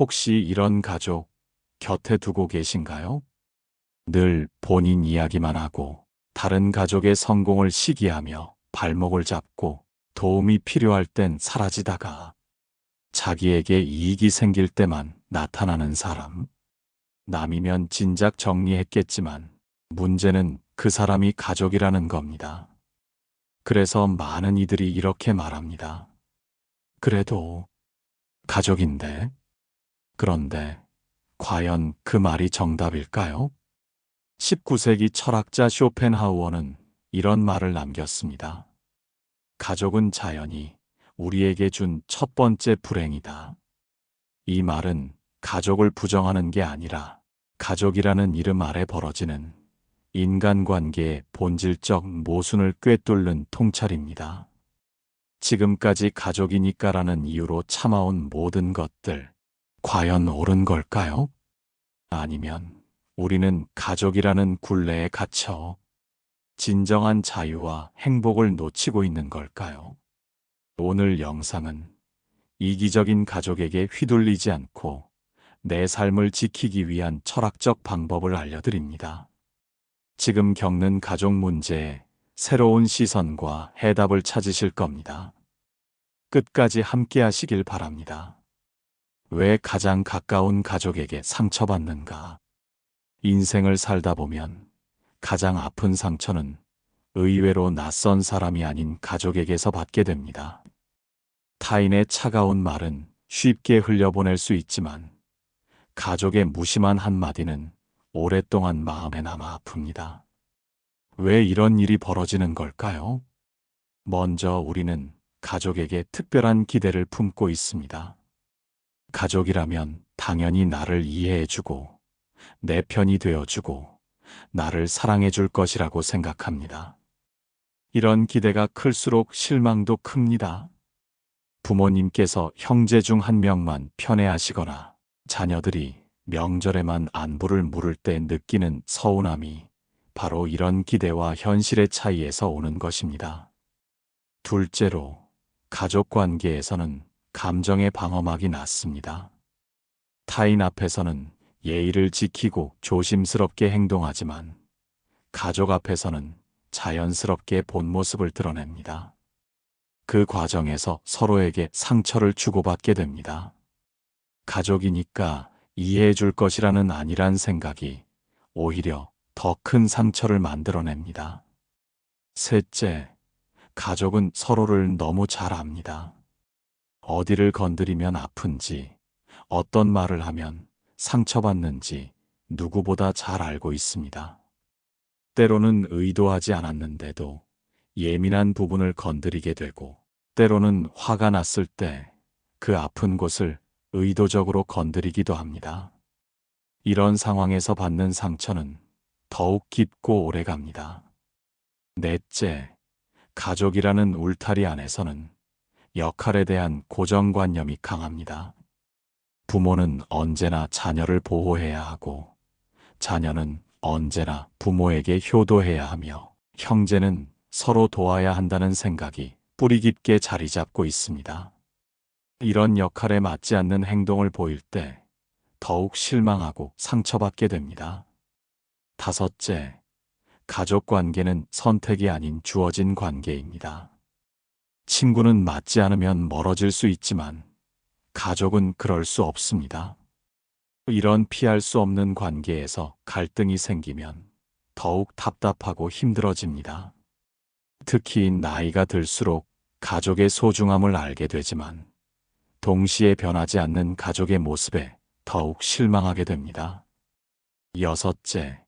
혹시 이런 가족 곁에 두고 계신가요? 늘 본인 이야기만 하고 다른 가족의 성공을 시기하며 발목을 잡고 도움이 필요할 땐 사라지다가 자기에게 이익이 생길 때만 나타나는 사람. 남이면 진작 정리했겠지만 문제는 그 사람이 가족이라는 겁니다. 그래서 많은 이들이 이렇게 말합니다. 그래도 가족인데. 그런데 과연 그 말이 정답일까요? 19세기 철학자 쇼펜하우어는 이런 말을 남겼습니다. 가족은 자연이 우리에게 준 첫 번째 불행이다. 이 말은 가족을 부정하는 게 아니라 가족이라는 이름 아래 벌어지는 인간관계의 본질적 모순을 꿰뚫는 통찰입니다. 지금까지 가족이니까라는 이유로 참아온 모든 것들, 과연 옳은 걸까요? 아니면 우리는 가족이라는 굴레에 갇혀 진정한 자유와 행복을 놓치고 있는 걸까요? 오늘 영상은 이기적인 가족에게 휘둘리지 않고 내 삶을 지키기 위한 철학적 방법을 알려드립니다. 지금 겪는 가족 문제에 새로운 시선과 해답을 찾으실 겁니다. 끝까지 함께 하시길 바랍니다. 왜 가장 가까운 가족에게 상처받는가? 인생을 살다 보면 가장 아픈 상처는 의외로 낯선 사람이 아닌 가족에게서 받게 됩니다. 타인의 차가운 말은 쉽게 흘려보낼 수 있지만 가족의 무심한 한마디는 오랫동안 마음에 남아 아픕니다. 왜 이런 일이 벌어지는 걸까요? 먼저 우리는 가족에게 특별한 기대를 품고 있습니다. 가족이라면 당연히 나를 이해해주고 내 편이 되어주고 나를 사랑해줄 것이라고 생각합니다. 이런 기대가 클수록 실망도 큽니다. 부모님께서 형제 중 한 명만 편애하시거나 자녀들이 명절에만 안부를 물을 때 느끼는 서운함이 바로 이런 기대와 현실의 차이에서 오는 것입니다. 둘째로, 가족 관계에서는 감정의 방어막이 낮습니다. 타인 앞에서는 예의를 지키고 조심스럽게 행동하지만 가족 앞에서는 자연스럽게 본 모습을 드러냅니다. 그 과정에서 서로에게 상처를 주고받게 됩니다. 가족이니까 이해해 줄 것이라는 안일한 생각이 오히려 더 큰 상처를 만들어냅니다. 셋째, 가족은 서로를 너무 잘 압니다. 어디를 건드리면 아픈지, 어떤 말을 하면 상처받는지 누구보다 잘 알고 있습니다. 때로는 의도하지 않았는데도 예민한 부분을 건드리게 되고, 때로는 화가 났을 때 그 아픈 곳을 의도적으로 건드리기도 합니다. 이런 상황에서 받는 상처는 더욱 깊고 오래 갑니다. 넷째, 가족이라는 울타리 안에서는 역할에 대한 고정관념이 강합니다. 부모는 언제나 자녀를 보호해야 하고, 자녀는 언제나 부모에게 효도해야 하며, 형제는 서로 도와야 한다는 생각이 뿌리 깊게 자리 잡고 있습니다. 이런 역할에 맞지 않는 행동을 보일 때 더욱 실망하고 상처받게 됩니다. 다섯째, 가족 관계는 선택이 아닌 주어진 관계입니다. 친구는 맞지 않으면 멀어질 수 있지만 가족은 그럴 수 없습니다. 이런 피할 수 없는 관계에서 갈등이 생기면 더욱 답답하고 힘들어집니다. 특히 나이가 들수록 가족의 소중함을 알게 되지만 동시에 변하지 않는 가족의 모습에 더욱 실망하게 됩니다. 여섯째,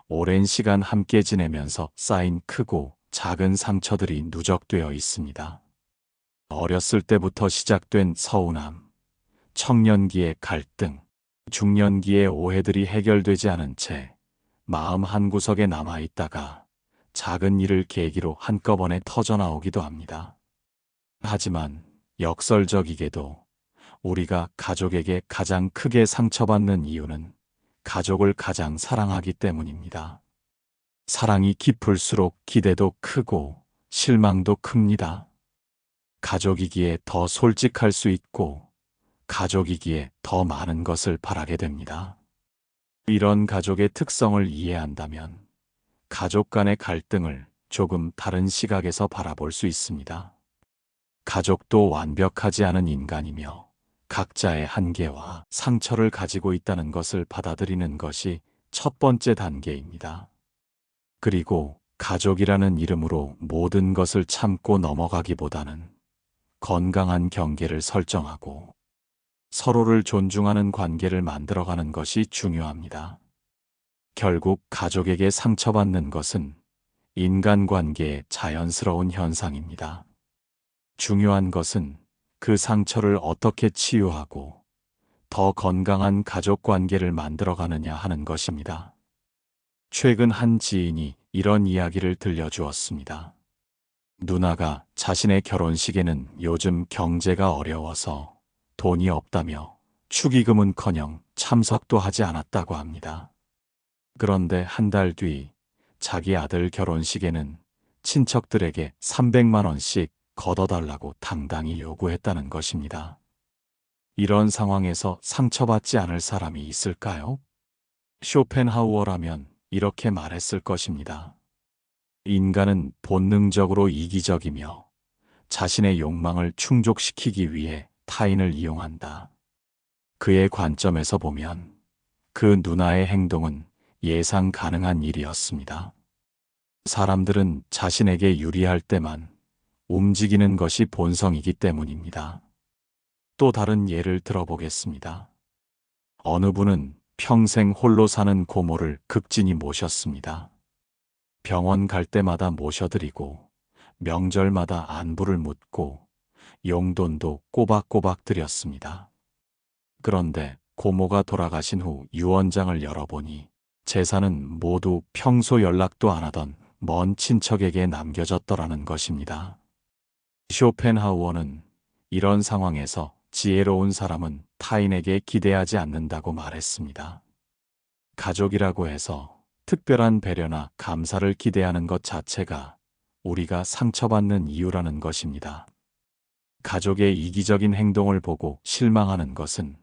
오랜 시간 함께 지내면서 쌓인 크고 작은 상처들이 누적되어 있습니다. 어렸을 때부터 시작된 서운함, 청년기의 갈등, 중년기의 오해들이 해결되지 않은 채 마음 한구석에 남아있다가 작은 일을 계기로 한꺼번에 터져나오기도 합니다. 하지만 역설적이게도 우리가 가족에게 가장 크게 상처받는 이유는 가족을 가장 사랑하기 때문입니다. 사랑이 깊을수록 기대도 크고 실망도 큽니다. 가족이기에 더 솔직할 수 있고 가족이기에 더 많은 것을 바라게 됩니다. 이런 가족의 특성을 이해한다면 가족 간의 갈등을 조금 다른 시각에서 바라볼 수 있습니다. 가족도 완벽하지 않은 인간이며 각자의 한계와 상처를 가지고 있다는 것을 받아들이는 것이 첫 번째 단계입니다. 그리고 가족이라는 이름으로 모든 것을 참고 넘어가기보다는 건강한 경계를 설정하고 서로를 존중하는 관계를 만들어가는 것이 중요합니다. 결국 가족에게 상처받는 것은 인간관계의 자연스러운 현상입니다. 중요한 것은 그 상처를 어떻게 치유하고 더 건강한 가족 관계를 만들어가느냐 하는 것입니다. 최근 한 지인이 이런 이야기를 들려주었습니다. 누나가 자신의 결혼식에는 요즘 경제가 어려워서 돈이 없다며 축의금은커녕 참석도 하지 않았다고 합니다. 그런데 한 달 뒤 자기 아들 결혼식에는 친척들에게 300만 원씩 걷어달라고 당당히 요구했다는 것입니다. 이런 상황에서 상처받지 않을 사람이 있을까요? 쇼펜하우어라면 이렇게 말했을 것입니다. 인간은 본능적으로 이기적이며 자신의 욕망을 충족시키기 위해 타인을 이용한다. 그의 관점에서 보면 그 누나의 행동은 예상 가능한 일이었습니다. 사람들은 자신에게 유리할 때만 움직이는 것이 본성이기 때문입니다. 또 다른 예를 들어보겠습니다. 어느 분은 평생 홀로 사는 고모를 극진히 모셨습니다. 병원 갈 때마다 모셔드리고 명절마다 안부를 묻고 용돈도 꼬박꼬박 드렸습니다. 그런데 고모가 돌아가신 후 유언장을 열어보니 재산은 모두 평소 연락도 안 하던 먼 친척에게 남겨졌더라는 것입니다. 쇼펜하우어는 이런 상황에서 지혜로운 사람은 타인에게 기대하지 않는다고 말했습니다. 가족이라고 해서 특별한 배려나 감사를 기대하는 것 자체가 우리가 상처받는 이유라는 것입니다. 가족의 이기적인 행동을 보고 실망하는 것은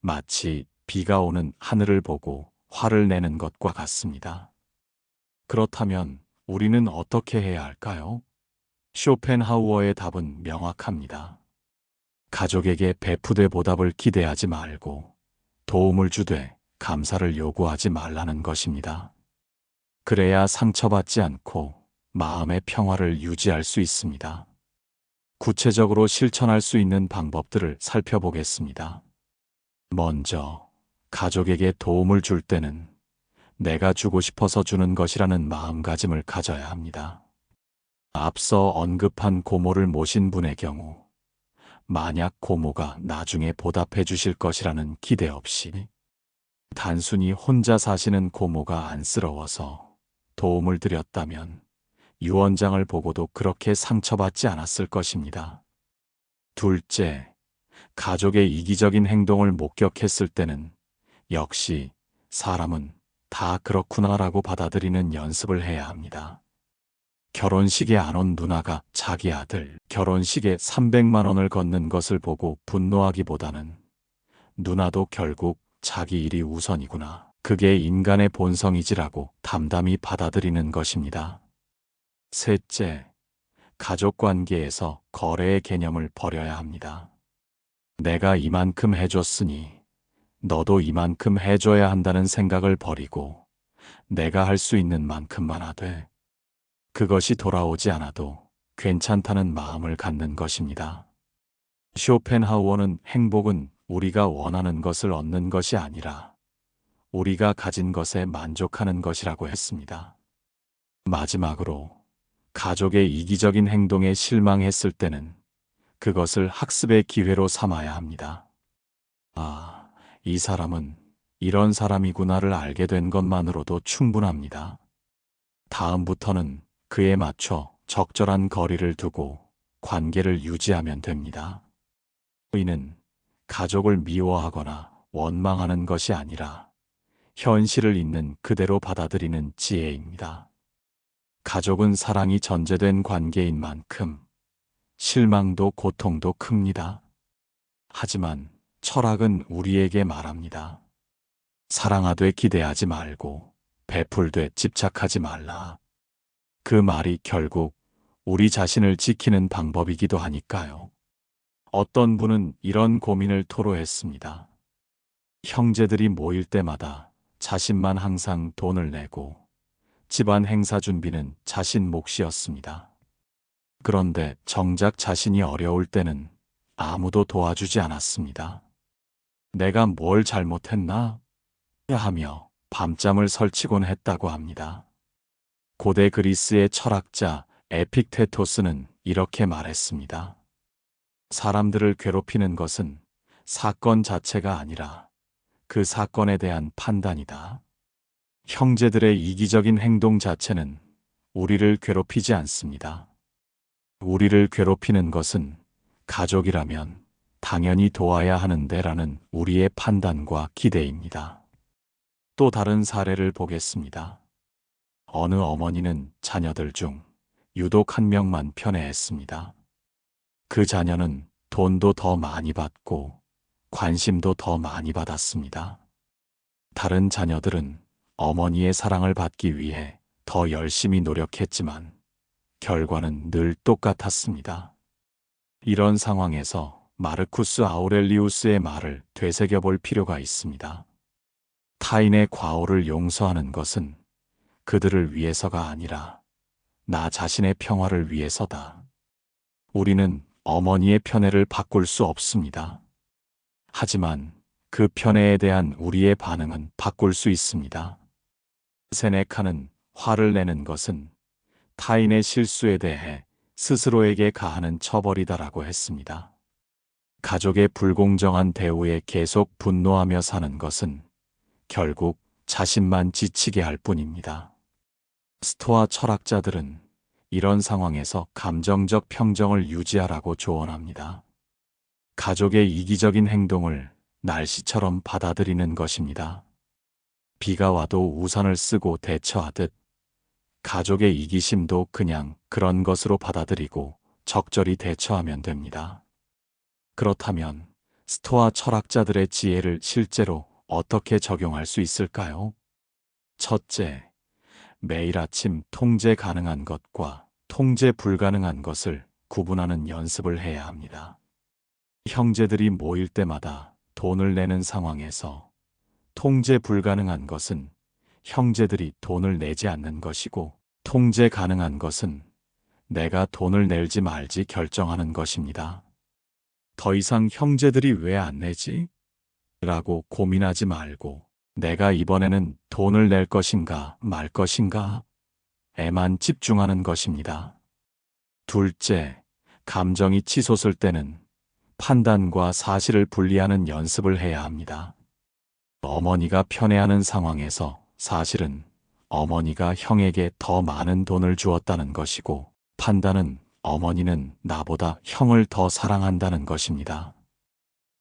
마치 비가 오는 하늘을 보고 화를 내는 것과 같습니다. 그렇다면 우리는 어떻게 해야 할까요? 쇼펜하우어의 답은 명확합니다. 가족에게 베푸되 보답을 기대하지 말고 도움을 주되 감사를 요구하지 말라는 것입니다. 그래야 상처받지 않고 마음의 평화를 유지할 수 있습니다. 구체적으로 실천할 수 있는 방법들을 살펴보겠습니다. 먼저, 가족에게 도움을 줄 때는 내가 주고 싶어서 주는 것이라는 마음가짐을 가져야 합니다. 앞서 언급한 고모를 모신 분의 경우, 만약 고모가 나중에 보답해 주실 것이라는 기대 없이 단순히 혼자 사시는 고모가 안쓰러워서 도움을 드렸다면 유언장을 보고도 그렇게 상처받지 않았을 것입니다. 둘째, 가족의 이기적인 행동을 목격했을 때는 역시 사람은 다 그렇구나라고 받아들이는 연습을 해야 합니다. 결혼식에 안 온 누나가 자기 아들 결혼식에 300만 원을 걷는 것을 보고 분노하기보다는 누나도 결국 자기 일이 우선이구나. 그게 인간의 본성이지라고 담담히 받아들이는 것입니다. 셋째, 가족 관계에서 거래의 개념을 버려야 합니다. 내가 이만큼 해줬으니 너도 이만큼 해줘야 한다는 생각을 버리고 내가 할 수 있는 만큼만 하되 그것이 돌아오지 않아도 괜찮다는 마음을 갖는 것입니다. 쇼펜하우어는 행복은 우리가 원하는 것을 얻는 것이 아니라 우리가 가진 것에 만족하는 것이라고 했습니다. 마지막으로 가족의 이기적인 행동에 실망했을 때는 그것을 학습의 기회로 삼아야 합니다. 아, 이 사람은 이런 사람이구나를 알게 된 것만으로도 충분합니다. 다음부터는 그에 맞춰 적절한 거리를 두고 관계를 유지하면 됩니다. 이는 가족을 미워하거나 원망하는 것이 아니라 현실을 있는 그대로 받아들이는 지혜입니다. 가족은 사랑이 전제된 관계인 만큼 실망도 고통도 큽니다. 하지만 철학은 우리에게 말합니다. 사랑하되 기대하지 말고 베풀되 집착하지 말라. 그 말이 결국 우리 자신을 지키는 방법이기도 하니까요. 어떤 분은 이런 고민을 토로했습니다. 형제들이 모일 때마다 자신만 항상 돈을 내고 집안 행사 준비는 자신 몫이었습니다. 그런데 정작 자신이 어려울 때는 아무도 도와주지 않았습니다. 내가 뭘 잘못했나? 하며 밤잠을 설치곤 했다고 합니다. 고대 그리스의 철학자 에픽테토스는 이렇게 말했습니다. 사람들을 괴롭히는 것은 사건 자체가 아니라 그 사건에 대한 판단이다. 형제들의 이기적인 행동 자체는 우리를 괴롭히지 않습니다. 우리를 괴롭히는 것은 가족이라면 당연히 도와야 하는데라는 우리의 판단과 기대입니다. 또 다른 사례를 보겠습니다. 어느 어머니는 자녀들 중 유독 한 명만 편애했습니다. 그 자녀는 돈도 더 많이 받고 관심도 더 많이 받았습니다. 다른 자녀들은 어머니의 사랑을 받기 위해 더 열심히 노력했지만 결과는 늘 똑같았습니다. 이런 상황에서 마르쿠스 아우렐리우스의 말을 되새겨볼 필요가 있습니다. 타인의 과오를 용서하는 것은 그들을 위해서가 아니라 나 자신의 평화를 위해서다. 우리는 어머니의 편애를 바꿀 수 없습니다. 하지만 그 편애에 대한 우리의 반응은 바꿀 수 있습니다. 세네카는 화를 내는 것은 타인의 실수에 대해 스스로에게 가하는 처벌이다라고 했습니다. 가족의 불공정한 대우에 계속 분노하며 사는 것은 결국 자신만 지치게 할 뿐입니다. 스토아 철학자들은 이런 상황에서 감정적 평정을 유지하라고 조언합니다. 가족의 이기적인 행동을 날씨처럼 받아들이는 것입니다. 비가 와도 우산을 쓰고 대처하듯 가족의 이기심도 그냥 그런 것으로 받아들이고 적절히 대처하면 됩니다. 그렇다면 스토아 철학자들의 지혜를 실제로 어떻게 적용할 수 있을까요? 첫째, 매일 아침 통제 가능한 것과 통제 불가능한 것을 구분하는 연습을 해야 합니다. 형제들이 모일 때마다 돈을 내는 상황에서 통제 불가능한 것은 형제들이 돈을 내지 않는 것이고 통제 가능한 것은 내가 돈을 낼지 말지 결정하는 것입니다. 더 이상 형제들이 왜 안 내지? 라고 고민하지 말고 내가 이번에는 돈을 낼 것인가 말 것인가? 에만 집중하는 것입니다. 둘째, 감정이 치솟을 때는 판단과 사실을 분리하는 연습을 해야 합니다. 어머니가 편애하는 상황에서 사실은 어머니가 형에게 더 많은 돈을 주었다는 것이고 판단은 어머니는 나보다 형을 더 사랑한다는 것입니다.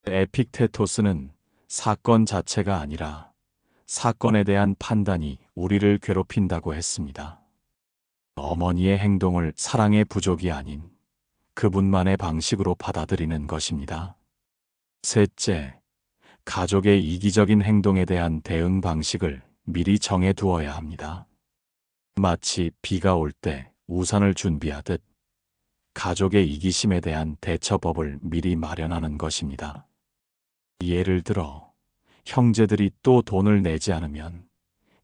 에픽테토스는 사건 자체가 아니라 사건에 대한 판단이 우리를 괴롭힌다고 했습니다. 어머니의 행동을 사랑의 부족이 아닌 그분만의 방식으로 받아들이는 것입니다. 셋째, 가족의 이기적인 행동에 대한 대응 방식을 미리 정해 두어야 합니다. 마치 비가 올 때 우산을 준비하듯 가족의 이기심에 대한 대처법을 미리 마련하는 것입니다. 예를 들어, 형제들이 또 돈을 내지 않으면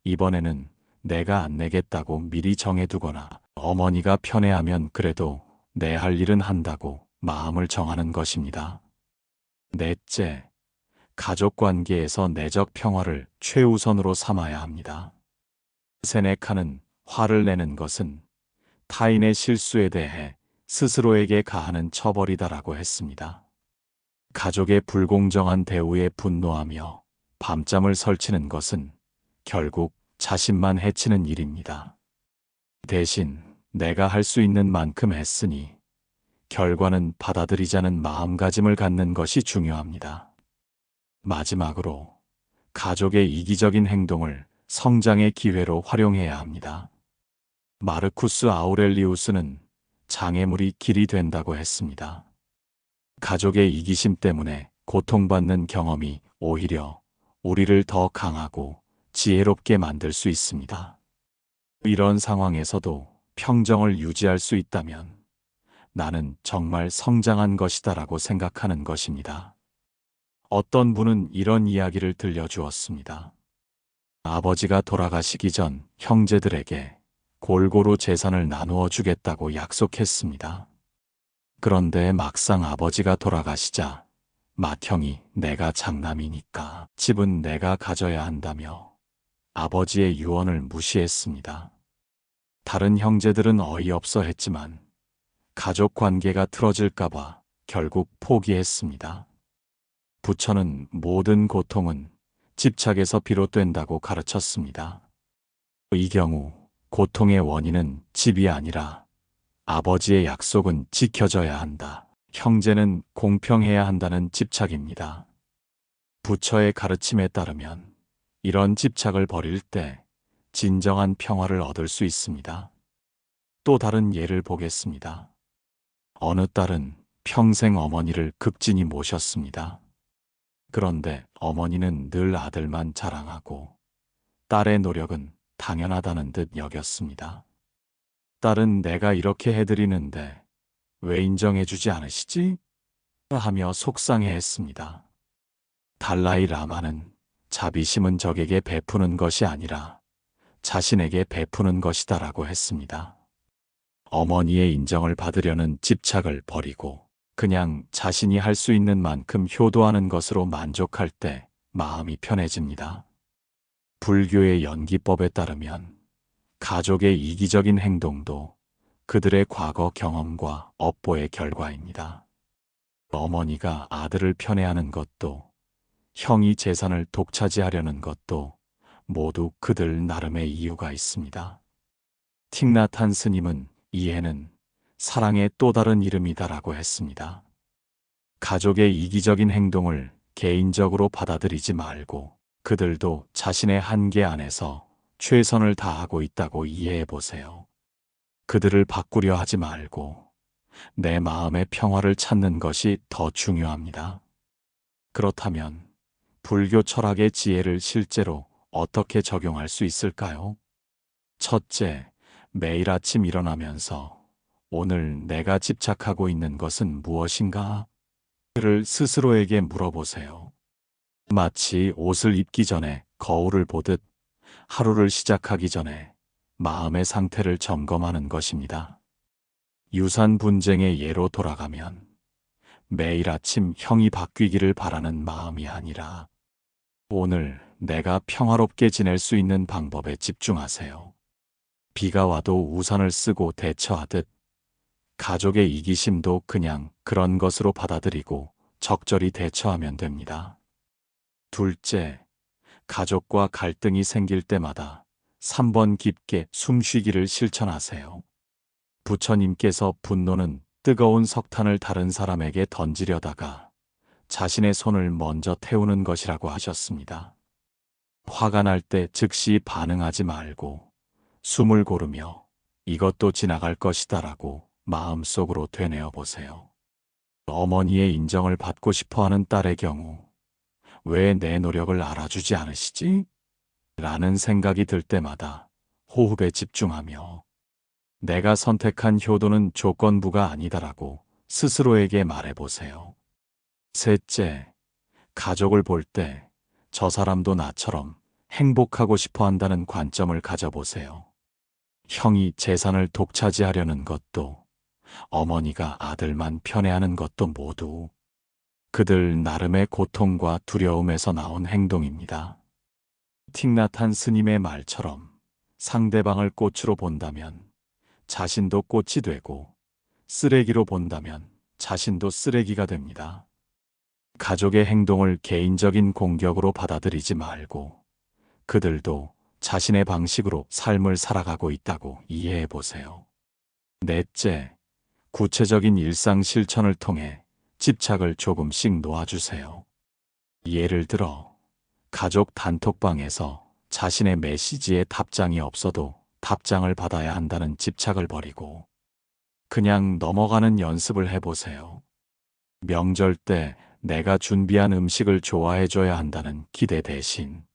이번에는 내가 안 내겠다고 미리 정해두거나 어머니가 편애하면 그래도 내 할 일은 한다고 마음을 정하는 것입니다. 넷째, 가족 관계에서 내적 평화를 최우선으로 삼아야 합니다. 세네카는 화를 내는 것은 타인의 실수에 대해 스스로에게 가하는 처벌이다라고 했습니다. 가족의 불공정한 대우에 분노하며 밤잠을 설치는 것은 결국 자신만 해치는 일입니다. 대신 내가 할 수 있는 만큼 했으니 결과는 받아들이자는 마음가짐을 갖는 것이 중요합니다. 마지막으로 가족의 이기적인 행동을 성장의 기회로 활용해야 합니다. 마르쿠스 아우렐리우스는 장애물이 길이 된다고 했습니다. 가족의 이기심 때문에 고통받는 경험이 오히려 우리를 더 강하고 지혜롭게 만들 수 있습니다. 이런 상황에서도 평정을 유지할 수 있다면 나는 정말 성장한 것이다라고 생각하는 것입니다. 어떤 분은 이런 이야기를 들려주었습니다. 아버지가 돌아가시기 전 형제들에게 골고루 재산을 나누어 주겠다고 약속했습니다. 그런데 막상 아버지가 돌아가시자 맏형이 내가 장남이니까 집은 내가 가져야 한다며 아버지의 유언을 무시했습니다. 다른 형제들은 어이없어 했지만 가족 관계가 틀어질까봐 결국 포기했습니다. 부처는 모든 고통은 집착에서 비롯된다고 가르쳤습니다. 이 경우 고통의 원인은 집이 아니라 아버지의 약속은 지켜져야 한다. 형제는 공평해야 한다는 집착입니다. 부처의 가르침에 따르면 이런 집착을 버릴 때 진정한 평화를 얻을 수 있습니다. 또 다른 예를 보겠습니다. 어느 딸은 평생 어머니를 극진히 모셨습니다. 그런데 어머니는 늘 아들만 자랑하고 딸의 노력은 당연하다는 듯 여겼습니다. 딸은 내가 이렇게 해드리는데 왜 인정해주지 않으시지? 하며 속상해했습니다. 달라이 라마는 자비심은 적에게 베푸는 것이 아니라 자신에게 베푸는 것이다라고 했습니다. 어머니의 인정을 받으려는 집착을 버리고 그냥 자신이 할 수 있는 만큼 효도하는 것으로 만족할 때 마음이 편해집니다. 불교의 연기법에 따르면 가족의 이기적인 행동도 그들의 과거 경험과 업보의 결과입니다. 어머니가 아들을 편애하는 것도 형이 재산을 독차지하려는 것도 모두 그들 나름의 이유가 있습니다. 틱나탄 스님은 이해는 사랑의 또 다른 이름이다라고 했습니다. 가족의 이기적인 행동을 개인적으로 받아들이지 말고 그들도 자신의 한계 안에서 최선을 다하고 있다고 이해해 보세요. 그들을 바꾸려 하지 말고 내 마음의 평화를 찾는 것이 더 중요합니다. 그렇다면 불교 철학의 지혜를 실제로 어떻게 적용할 수 있을까요? 첫째, 매일 아침 일어나면서 오늘 내가 집착하고 있는 것은 무엇인가? 를 스스로에게 물어보세요. 마치 옷을 입기 전에 거울을 보듯 하루를 시작하기 전에 마음의 상태를 점검하는 것입니다. 유산 분쟁의 예로 돌아가면 매일 아침 형이 바뀌기를 바라는 마음이 아니라 오늘 내가 평화롭게 지낼 수 있는 방법에 집중하세요. 비가 와도 우산을 쓰고 대처하듯 가족의 이기심도 그냥 그런 것으로 받아들이고 적절히 대처하면 됩니다. 둘째, 가족과 갈등이 생길 때마다 3번 깊게 숨쉬기를 실천하세요. 부처님께서 분노는 뜨거운 석탄을 다른 사람에게 던지려다가 자신의 손을 먼저 태우는 것이라고 하셨습니다. 화가 날 때 즉시 반응하지 말고 숨을 고르며 이것도 지나갈 것이다라고 마음속으로 되뇌어 보세요. 어머니의 인정을 받고 싶어하는 딸의 경우 왜 내 노력을 알아주지 않으시지? 라는 생각이 들 때마다 호흡에 집중하며 내가 선택한 효도는 조건부가 아니다라고 스스로에게 말해보세요. 셋째, 가족을 볼 때 저 사람도 나처럼 행복하고 싶어 한다는 관점을 가져보세요. 형이 재산을 독차지하려는 것도 어머니가 아들만 편애하는 것도 모두 그들 나름의 고통과 두려움에서 나온 행동입니다. 틱나탄 스님의 말처럼 상대방을 꽃으로 본다면 자신도 꽃이 되고 쓰레기로 본다면 자신도 쓰레기가 됩니다. 가족의 행동을 개인적인 공격으로 받아들이지 말고 그들도 자신의 방식으로 삶을 살아가고 있다고 이해해 보세요. 넷째, 구체적인 일상 실천을 통해 집착을 조금씩 놓아주세요. 예를 들어 가족 단톡방에서 자신의 메시지에 답장이 없어도 답장을 받아야 한다는 집착을 버리고 그냥 넘어가는 연습을 해보세요. 명절 때 내가 준비한 음식을 좋아해줘야 한다는 기대 대신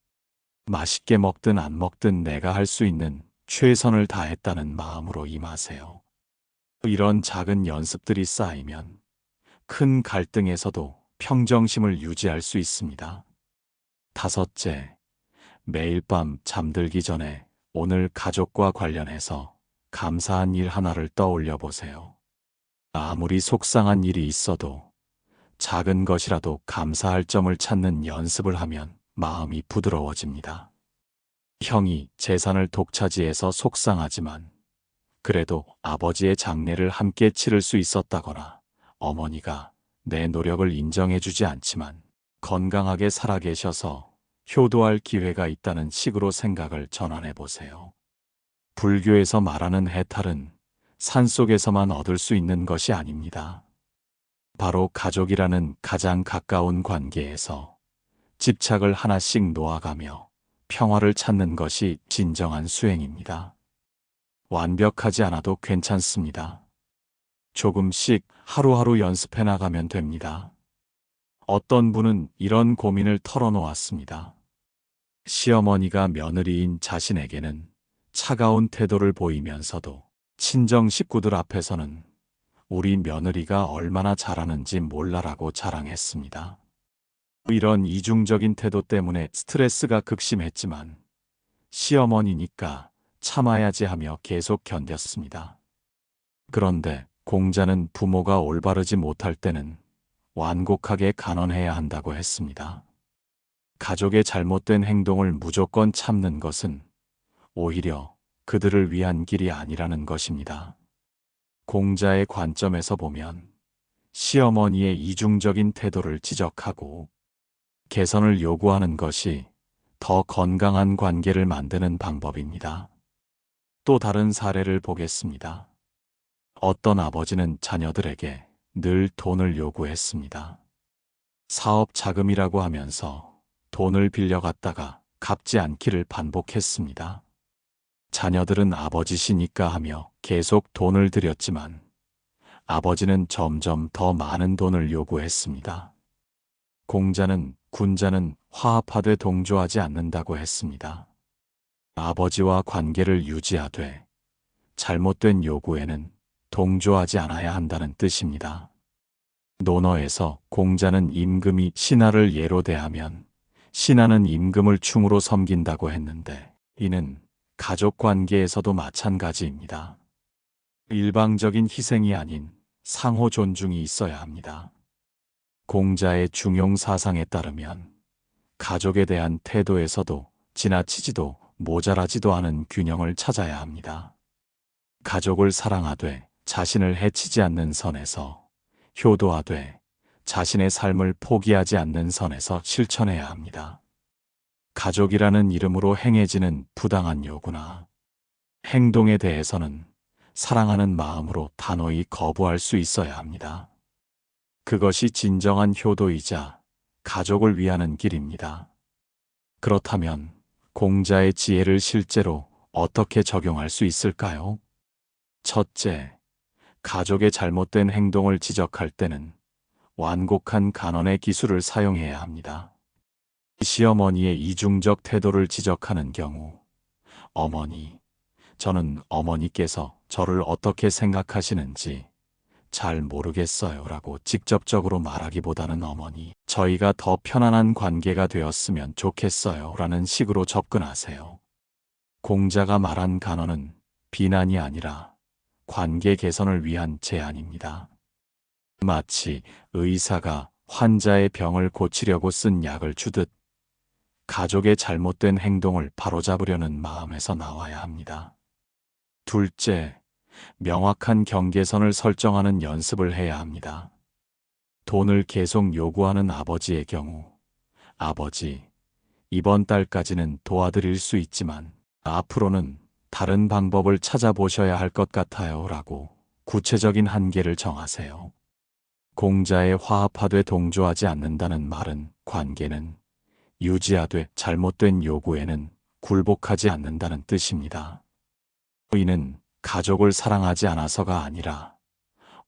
맛있게 먹든 안 먹든 내가 할 수 있는 최선을 다했다는 마음으로 임하세요. 이런 작은 연습들이 쌓이면 큰 갈등에서도 평정심을 유지할 수 있습니다. 다섯째, 매일 밤 잠들기 전에 오늘 가족과 관련해서 감사한 일 하나를 떠올려 보세요. 아무리 속상한 일이 있어도 작은 것이라도 감사할 점을 찾는 연습을 하면 마음이 부드러워집니다. 형이 재산을 독차지해서 속상하지만 그래도 아버지의 장례를 함께 치를 수 있었다거나 어머니가 내 노력을 인정해주지 않지만 건강하게 살아계셔서 효도할 기회가 있다는 식으로 생각을 전환해 보세요. 불교에서 말하는 해탈은 산속에서만 얻을 수 있는 것이 아닙니다. 바로 가족이라는 가장 가까운 관계에서 집착을 하나씩 놓아가며 평화를 찾는 것이 진정한 수행입니다. 완벽하지 않아도 괜찮습니다. 조금씩 하루하루 연습해 나가면 됩니다. 어떤 분은 이런 고민을 털어놓았습니다. 시어머니가 며느리인 자신에게는 차가운 태도를 보이면서도 친정 식구들 앞에서는 우리 며느리가 얼마나 잘하는지 몰라라고 자랑했습니다. 이런 이중적인 태도 때문에 스트레스가 극심했지만 시어머니니까 참아야지 하며 계속 견뎠습니다. 그런데 공자는 부모가 올바르지 못할 때는 완곡하게 간언해야 한다고 했습니다. 가족의 잘못된 행동을 무조건 참는 것은 오히려 그들을 위한 길이 아니라는 것입니다. 공자의 관점에서 보면 시어머니의 이중적인 태도를 지적하고 개선을 요구하는 것이 더 건강한 관계를 만드는 방법입니다. 또 다른 사례를 보겠습니다. 어떤 아버지는 자녀들에게 늘 돈을 요구했습니다. 사업 자금이라고 하면서 돈을 빌려갔다가 갚지 않기를 반복했습니다. 자녀들은 아버지시니까 하며 계속 돈을 드렸지만 아버지는 점점 더 많은 돈을 요구했습니다. 공자는 군자는 화합하되 동조하지 않는다고 했습니다. 아버지와 관계를 유지하되 잘못된 요구에는 동조하지 않아야 한다는 뜻입니다. 논어에서 공자는 임금이 신하를 예로 대하면 신하는 임금을 충으로 섬긴다고 했는데 이는 가족 관계에서도 마찬가지입니다. 일방적인 희생이 아닌 상호 존중이 있어야 합니다. 공자의 중용 사상에 따르면 가족에 대한 태도에서도 지나치지도 모자라지도 않은 균형을 찾아야 합니다. 가족을 사랑하되 자신을 해치지 않는 선에서, 효도하되 자신의 삶을 포기하지 않는 선에서 실천해야 합니다. 가족이라는 이름으로 행해지는 부당한 요구나 행동에 대해서는 사랑하는 마음으로 단호히 거부할 수 있어야 합니다. 그것이 진정한 효도이자 가족을 위하는 길입니다. 그렇다면 공자의 지혜를 실제로 어떻게 적용할 수 있을까요? 첫째, 가족의 잘못된 행동을 지적할 때는 완곡한 간언의 기술을 사용해야 합니다. 시어머니의 이중적 태도를 지적하는 경우, 어머니, 저는 어머니께서 저를 어떻게 생각하시는지 잘 모르겠어요 라고 직접적으로 말하기보다는 어머니, 저희가 더 편안한 관계가 되었으면 좋겠어요 라는 식으로 접근하세요. 공자가 말한 간언은 비난이 아니라 관계 개선을 위한 제안입니다. 마치 의사가 환자의 병을 고치려고 쓴 약을 주듯 가족의 잘못된 행동을 바로잡으려는 마음에서 나와야 합니다. 둘째, 명확한 경계선을 설정하는 연습을 해야 합니다. 돈을 계속 요구하는 아버지의 경우, 아버지, 이번 달까지는 도와드릴 수 있지만 앞으로는 다른 방법을 찾아보셔야 할 것 같아요 라고 구체적인 한계를 정하세요. 공자의 화합하되 동조하지 않는다는 말은 관계는 유지하되 잘못된 요구에는 굴복하지 않는다는 뜻입니다. 이는 가족을 사랑하지 않아서가 아니라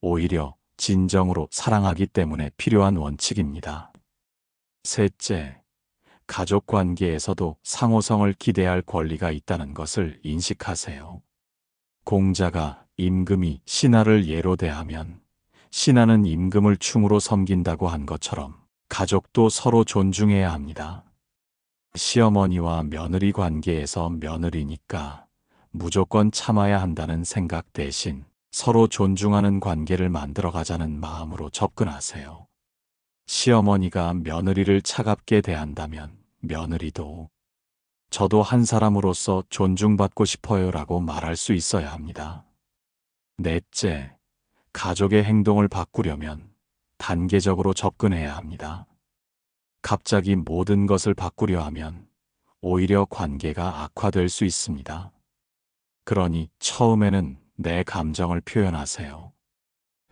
오히려 진정으로 사랑하기 때문에 필요한 원칙입니다. 셋째, 가족 관계에서도 상호성을 기대할 권리가 있다는 것을 인식하세요. 공자가 임금이 신하를 예로 대하면 신하는 임금을 충으로 섬긴다고 한 것처럼 가족도 서로 존중해야 합니다. 시어머니와 며느리 관계에서 며느리니까 무조건 참아야 한다는 생각 대신 서로 존중하는 관계를 만들어가자는 마음으로 접근하세요. 시어머니가 며느리를 차갑게 대한다면 며느리도 저도 한 사람으로서 존중받고 싶어요라고 말할 수 있어야 합니다. 넷째, 가족의 행동을 바꾸려면 단계적으로 접근해야 합니다. 갑자기 모든 것을 바꾸려 하면 오히려 관계가 악화될 수 있습니다. 그러니 처음에는 내 감정을 표현하세요.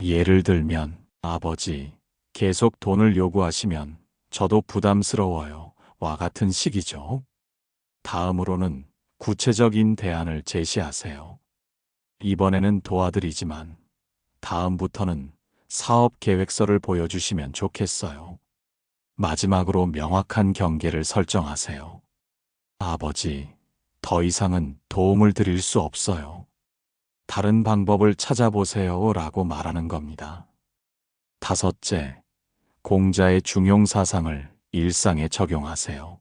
예를 들면, 아버지, 계속 돈을 요구하시면 저도 부담스러워요. 와 같은 식이죠. 다음으로는 구체적인 대안을 제시하세요. 이번에는 도와드리지만 다음부터는 사업 계획서를 보여주시면 좋겠어요. 마지막으로 명확한 경계를 설정하세요. 아버지, 더 이상은 도움을 드릴 수 없어요. 다른 방법을 찾아보세요 라고 말하는 겁니다. 다섯째, 공자의 중용사상을 일상에 적용하세요.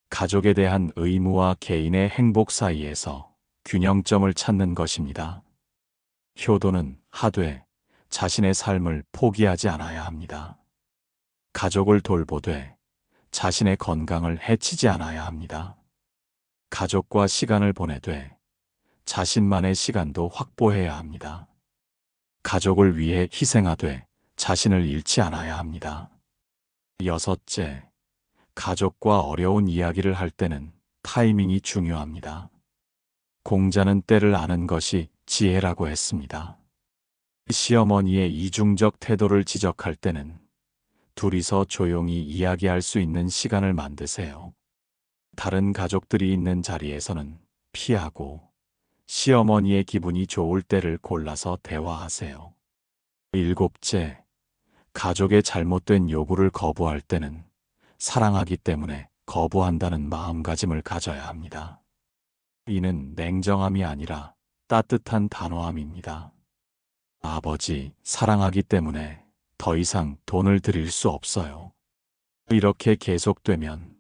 가족에 대한 의무와 개인의 행복 사이에서 균형점을 찾는 것입니다. 효도는 하되 자신의 삶을 포기하지 않아야 합니다. 가족을 돌보되 자신의 건강을 해치지 않아야 합니다. 가족과 시간을 보내되 자신만의 시간도 확보해야 합니다. 가족을 위해 희생하되 자신을 잃지 않아야 합니다. 여섯째, 가족과 어려운 이야기를 할 때는 타이밍이 중요합니다. 공자는 때를 아는 것이 지혜라고 했습니다. 시어머니의 이중적 태도를 지적할 때는 둘이서 조용히 이야기할 수 있는 시간을 만드세요. 다른 가족들이 있는 자리에서는 피하고 시어머니의 기분이 좋을 때를 골라서 대화하세요. 일곱째, 가족의 잘못된 요구를 거부할 때는 사랑하기 때문에 거부한다는 마음가짐을 가져야 합니다. 이는 냉정함이 아니라 따뜻한 단호함입니다. 아버지, 사랑하기 때문에 더 이상 돈을 드릴 수 없어요. 이렇게 계속되면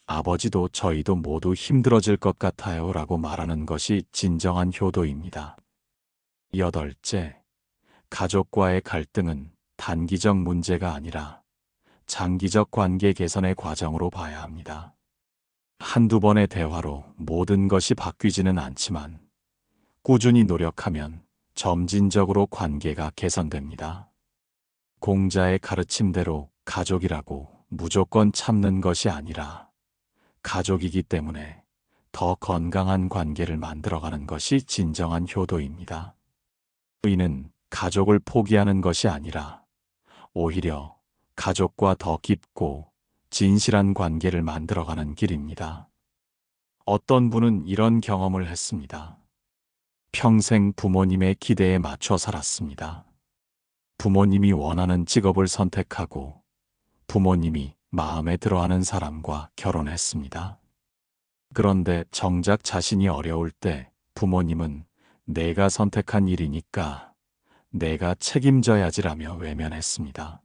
아버지도 저희도 모두 힘들어질 것 같아요 라고 말하는 것이 진정한 효도입니다. 여덟째, 가족과의 갈등은 단기적 문제가 아니라 장기적 관계 개선의 과정으로 봐야 합니다. 한두 번의 대화로 모든 것이 바뀌지는 않지만 꾸준히 노력하면 점진적으로 관계가 개선됩니다. 공자의 가르침대로 가족이라고 무조건 참는 것이 아니라 가족이기 때문에 더 건강한 관계를 만들어가는 것이 진정한 효도입니다. 이는 가족을 포기하는 것이 아니라 오히려 가족과 더 깊고 진실한 관계를 만들어가는 길입니다. 어떤 분은 이런 경험을 했습니다. 평생 부모님의 기대에 맞춰 살았습니다. 부모님이 원하는 직업을 선택하고 부모님이 마음에 들어하는 사람과 결혼했습니다. 그런데 정작 자신이 어려울 때 부모님은 내가 선택한 일이니까 내가 책임져야지라며 외면했습니다.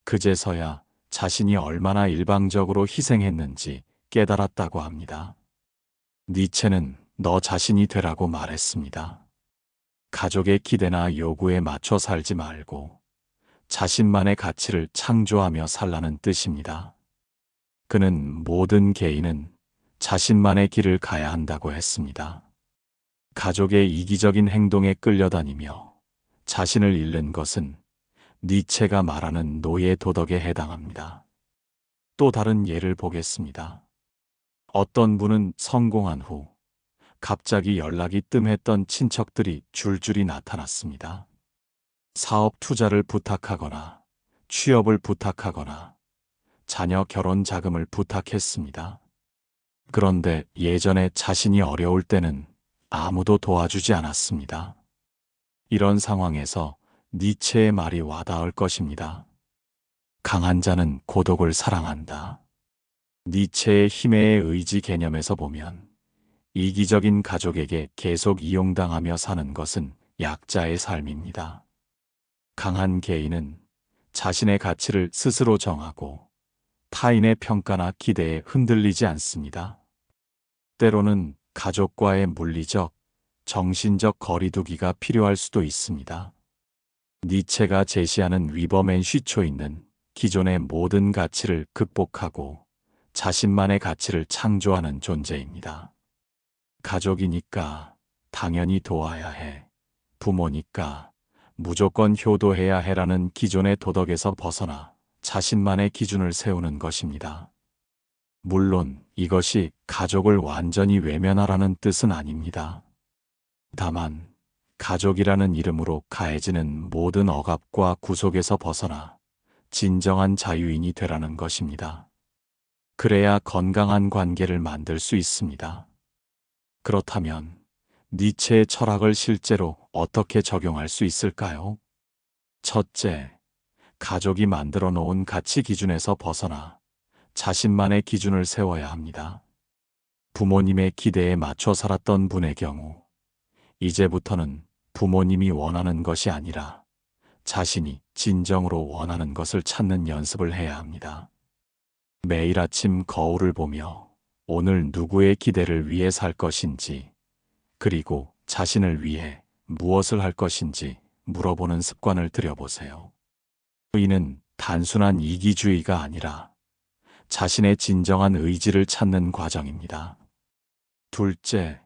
그제서야 자신이 얼마나 일방적으로 희생했는지 깨달았다고 합니다. 니체는 너 자신이 되라고 말했습니다. 가족의 기대나 요구에 맞춰 살지 말고 자신만의 가치를 창조하며 살라는 뜻입니다. 그는 모든 개인은 자신만의 길을 가야 한다고 했습니다. 가족의 이기적인 행동에 끌려다니며 자신을 잃는 것은 니체가 말하는 노예 도덕에 해당합니다. 또 다른 예를 보겠습니다. 어떤 분은 성공한 후 갑자기 연락이 뜸했던 친척들이 줄줄이 나타났습니다. 사업 투자를 부탁하거나 취업을 부탁하거나 자녀 결혼 자금을 부탁했습니다. 그런데 예전에 자신이 어려울 때는 아무도 도와주지 않았습니다. 이런 상황에서 니체의 말이 와닿을 것입니다. 강한 자는 고독을 사랑한다. 니체의 힘의 의지 개념에서 보면 이기적인 가족에게 계속 이용당하며 사는 것은 약자의 삶입니다. 강한 개인은 자신의 가치를 스스로 정하고 타인의 평가나 기대에 흔들리지 않습니다. 때로는 가족과의 물리적, 정신적 거리두기가 필요할 수도 있습니다. 니체가 제시하는 위버맨 쉬초이는 기존의 모든 가치를 극복하고 자신만의 가치를 창조하는 존재입니다. 가족이니까 당연히 도와야 해. 부모니까 무조건 효도해야 해라는 기존의 도덕에서 벗어나 자신만의 기준을 세우는 것입니다. 물론 이것이 가족을 완전히 외면하라는 뜻은 아닙니다. 다만 가족이라는 이름으로 가해지는 모든 억압과 구속에서 벗어나 진정한 자유인이 되라는 것입니다. 그래야 건강한 관계를 만들 수 있습니다. 그렇다면 니체의 철학을 실제로 어떻게 적용할 수 있을까요? 첫째, 가족이 만들어 놓은 가치 기준에서 벗어나 자신만의 기준을 세워야 합니다. 부모님의 기대에 맞춰 살았던 분의 경우, 이제부터는 부모님이 원하는 것이 아니라 자신이 진정으로 원하는 것을 찾는 연습을 해야 합니다. 매일 아침 거울을 보며 오늘 누구의 기대를 위해 살 것인지, 그리고 자신을 위해 무엇을 할 것인지 물어보는 습관을 들여보세요. 이는 단순한 이기주의가 아니라 자신의 진정한 의지를 찾는 과정입니다. 둘째,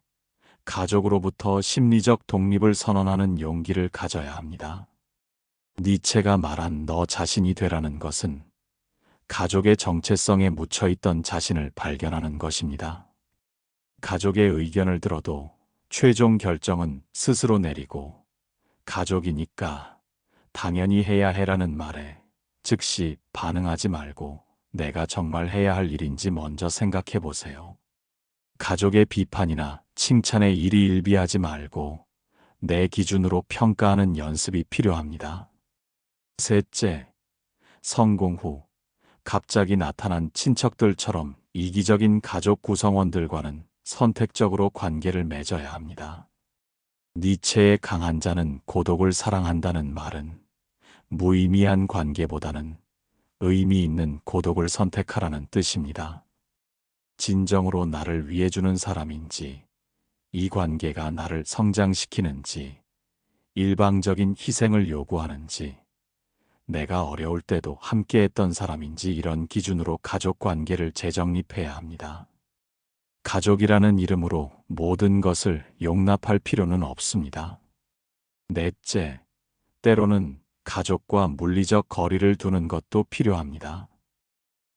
가족으로부터 심리적 독립을 선언하는 용기를 가져야 합니다. 니체가 말한 너 자신이 되라는 것은 가족의 정체성에 묻혀있던 자신을 발견하는 것입니다. 가족의 의견을 들어도 최종 결정은 스스로 내리고 가족이니까 당연히 해야 해라는 말에 즉시 반응하지 말고 내가 정말 해야 할 일인지 먼저 생각해 보세요. 가족의 비판이나 칭찬에 일희일비하지 말고 내 기준으로 평가하는 연습이 필요합니다. 셋째, 성공 후 갑자기 나타난 친척들처럼 이기적인 가족 구성원들과는 선택적으로 관계를 맺어야 합니다. 니체의 강한 자는 고독을 사랑한다는 말은 무의미한 관계보다는 의미 있는 고독을 선택하라는 뜻입니다. 진정으로 나를 위해주는 사람인지, 이 관계가 나를 성장시키는지, 일방적인 희생을 요구하는지, 내가 어려울 때도 함께했던 사람인지 이런 기준으로 가족 관계를 재정립해야 합니다. 가족이라는 이름으로 모든 것을 용납할 필요는 없습니다. 넷째, 때로는 가족과 물리적 거리를 두는 것도 필요합니다.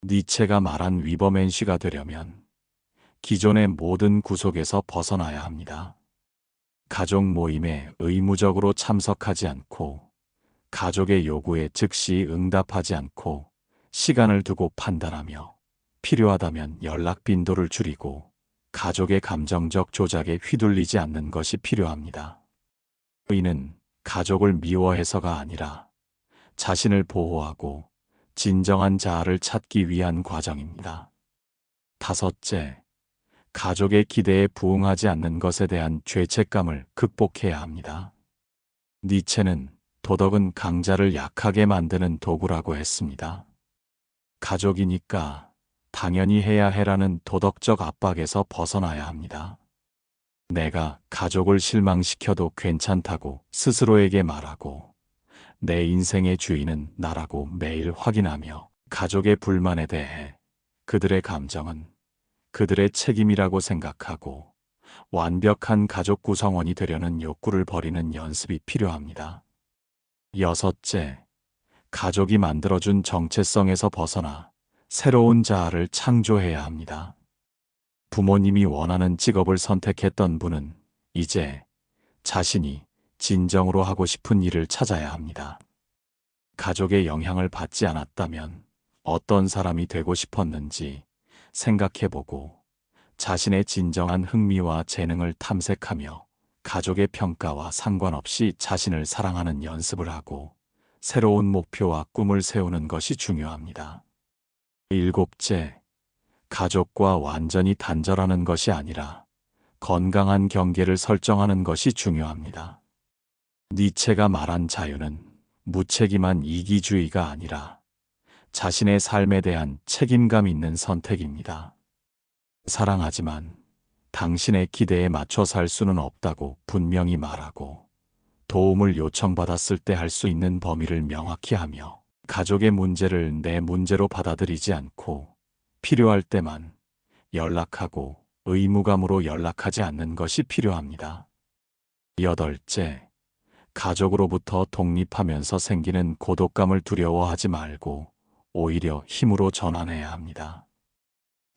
니체가 말한 위버맨시가 되려면 기존의 모든 구속에서 벗어나야 합니다. 가족 모임에 의무적으로 참석하지 않고 가족의 요구에 즉시 응답하지 않고 시간을 두고 판단하며 필요하다면 연락 빈도를 줄이고 가족의 감정적 조작에 휘둘리지 않는 것이 필요합니다. 이는 가족을 미워해서가 아니라 자신을 보호하고 진정한 자아를 찾기 위한 과정입니다. 다섯째, 가족의 기대에 부응하지 않는 것에 대한 죄책감을 극복해야 합니다. 니체는 도덕은 강자를 약하게 만드는 도구라고 했습니다. 가족이니까 당연히 해야 해라는 도덕적 압박에서 벗어나야 합니다. 내가 가족을 실망시켜도 괜찮다고 스스로에게 말하고 내 인생의 주인은 나라고 매일 확인하며 가족의 불만에 대해 그들의 감정은 그들의 책임이라고 생각하고 완벽한 가족 구성원이 되려는 욕구를 버리는 연습이 필요합니다. 여섯째, 가족이 만들어준 정체성에서 벗어나 새로운 자아를 창조해야 합니다. 부모님이 원하는 직업을 선택했던 분은 이제 자신이 진정으로 하고 싶은 일을 찾아야 합니다. 가족의 영향을 받지 않았다면 어떤 사람이 되고 싶었는지 생각해보고 자신의 진정한 흥미와 재능을 탐색하며 가족의 평가와 상관없이 자신을 사랑하는 연습을 하고 새로운 목표와 꿈을 세우는 것이 중요합니다. 일곱째, 가족과 완전히 단절하는 것이 아니라 건강한 경계를 설정하는 것이 중요합니다. 니체가 말한 자유는 무책임한 이기주의가 아니라 자신의 삶에 대한 책임감 있는 선택입니다. 사랑하지만 당신의 기대에 맞춰 살 수는 없다고 분명히 말하고, 도움을 요청받았을 때 할 수 있는 범위를 명확히 하며, 가족의 문제를 내 문제로 받아들이지 않고 필요할 때만 연락하고 의무감으로 연락하지 않는 것이 필요합니다. 여덟째, 가족으로부터 독립하면서 생기는 고독감을 두려워하지 말고 오히려 힘으로 전환해야 합니다.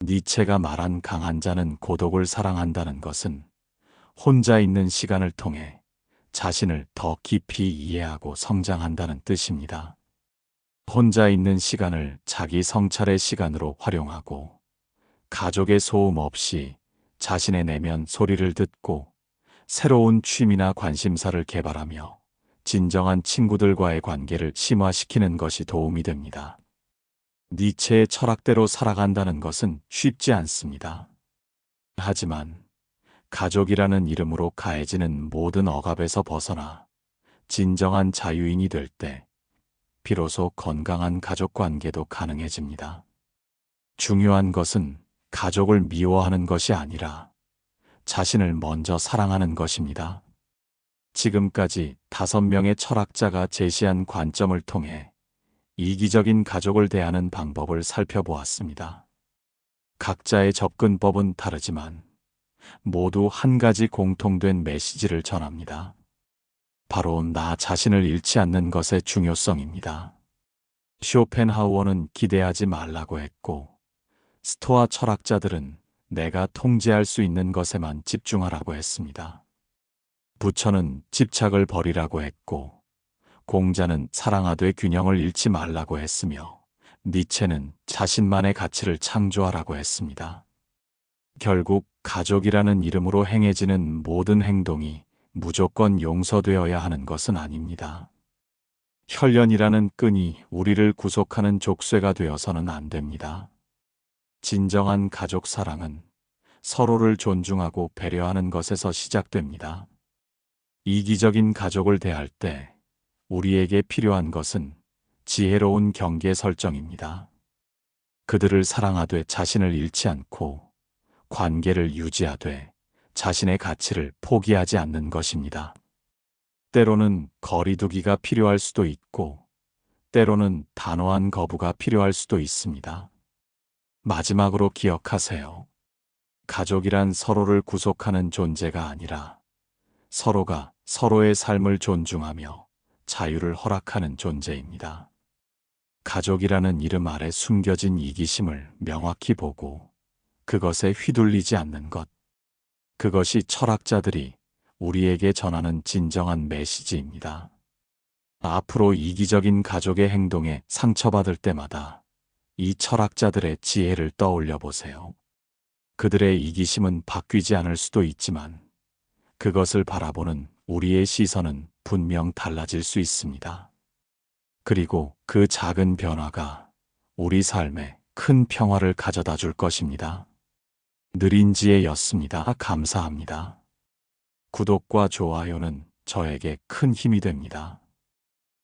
니체가 말한 강한 자는 고독을 사랑한다는 것은 혼자 있는 시간을 통해 자신을 더 깊이 이해하고 성장한다는 뜻입니다. 혼자 있는 시간을 자기 성찰의 시간으로 활용하고, 가족의 소음 없이 자신의 내면 소리를 듣고 새로운 취미나 관심사를 개발하며 진정한 친구들과의 관계를 심화시키는 것이 도움이 됩니다. 니체의 철학대로 살아간다는 것은 쉽지 않습니다. 하지만 가족이라는 이름으로 가해지는 모든 억압에서 벗어나 진정한 자유인이 될 때 비로소 건강한 가족 관계도 가능해집니다. 중요한 것은 가족을 미워하는 것이 아니라 자신을 먼저 사랑하는 것입니다. 지금까지 5명의 철학자가 제시한 관점을 통해 이기적인 가족을 대하는 방법을 살펴보았습니다. 각자의 접근법은 다르지만 모두 한 가지 공통된 메시지를 전합니다. 바로 나 자신을 잃지 않는 것의 중요성입니다. 쇼펜하우어는 기대하지 말라고 했고, 스토아 철학자들은 내가 통제할 수 있는 것에만 집중하라고 했습니다. 부처는 집착을 버리라고 했고, 공자는 사랑하되 균형을 잃지 말라고 했으며, 니체는 자신만의 가치를 창조하라고 했습니다. 결국 가족이라는 이름으로 행해지는 모든 행동이 무조건 용서되어야 하는 것은 아닙니다. 혈연이라는 끈이 우리를 구속하는 족쇄가 되어서는 안 됩니다. 진정한 가족 사랑은 서로를 존중하고 배려하는 것에서 시작됩니다. 이기적인 가족을 대할 때 우리에게 필요한 것은 지혜로운 경계 설정입니다. 그들을 사랑하되 자신을 잃지 않고 관계를 유지하되 자신의 가치를 포기하지 않는 것입니다. 때로는 거리두기가 필요할 수도 있고, 때로는 단호한 거부가 필요할 수도 있습니다. 마지막으로 기억하세요. 가족이란 서로를 구속하는 존재가 아니라 서로가 서로의 삶을 존중하며 자유를 허락하는 존재입니다. 가족이라는 이름 아래 숨겨진 이기심을 명확히 보고 그것에 휘둘리지 않는 것, 그것이 철학자들이 우리에게 전하는 진정한 메시지입니다. 앞으로 이기적인 가족의 행동에 상처받을 때마다 이 철학자들의 지혜를 떠올려 보세요. 그들의 이기심은 바뀌지 않을 수도 있지만 그것을 바라보는 우리의 시선은 분명 달라질 수 있습니다. 그리고 그 작은 변화가 우리 삶에 큰 평화를 가져다 줄 것입니다. 느린 지혜였습니다. 감사합니다. 구독과 좋아요는 저에게 큰 힘이 됩니다.